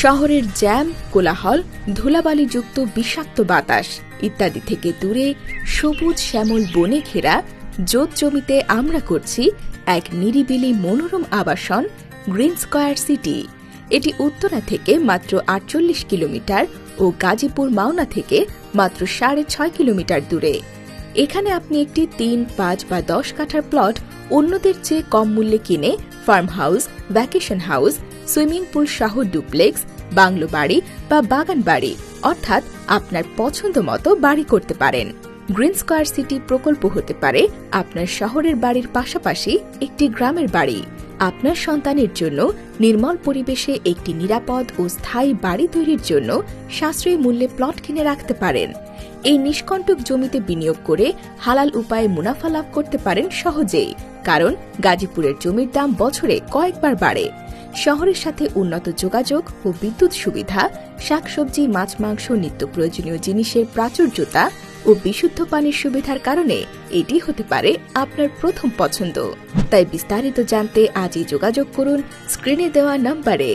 শহরের জ্যাম, কোলাহল, ধুলাবালিযুক্ত বিষাক্ত বাতাস ইত্যাদি থেকে দূরে সবুজ শ্যামল বনে ঘেরা জোত জমিতে আমরা করছি এক নিরিবিলি মনোরম আবাসন গ্রিন স্কয়ার সিটি। এটি উত্তরা থেকে মাত্র ৪৮ কিলোমিটার ও গাজীপুর মাওনা থেকে মাত্র ৬.৫ কিলোমিটার দূরে। এখানে আপনি একটি ৩, ৫ বা ১০ কাঠার প্লট অন্যদের চেয়ে কম মূল্যে কিনে farm house, vacation house, swimming pool সহ ডুপ্লেক্স, বাংলো বাড়ি বা বাগান বাড়ি অর্থাৎ আপনার পছন্দ মতো বাড়ি করতে পারেন। গ্রিন স্কয়ার সিটি প্রকল্প হতে পারে আপনার শহরের বাড়ির পাশাপাশি একটি গ্রামের বাড়ি। আপনার সন্তানের জন্য নির্মল পরিবেশে একটি নিরাপদ ও স্থায়ী বাড়ি তৈরির জন্য সাশ্রয়ী মূল্যে প্লট কিনে রাখতে পারেন। এই নিষ্কণ্টক জমিতে বিনিয়োগ করে হালাল উপায়ে মুনাফা লাভ করতে পারেন সহজেই, কারণ গাজীপুরের জমির দাম বছরে কয়েকবার বাড়ে। শহরের সাথে উন্নত যোগাযোগ ও বিদ্যুৎ সুবিধা, শাকসবজি, মাছ, মাংস, নিত্য প্রয়োজনীয় জিনিসের প্রাচুর্যতা ও বিশুদ্ধ পানির সুবিধার কারণে এটি হতে পারে আপনার প্রথম পছন্দ। তাই বিস্তারিত জানতে আজই যোগাযোগ করুন স্ক্রিনে দেওয়া নম্বরে।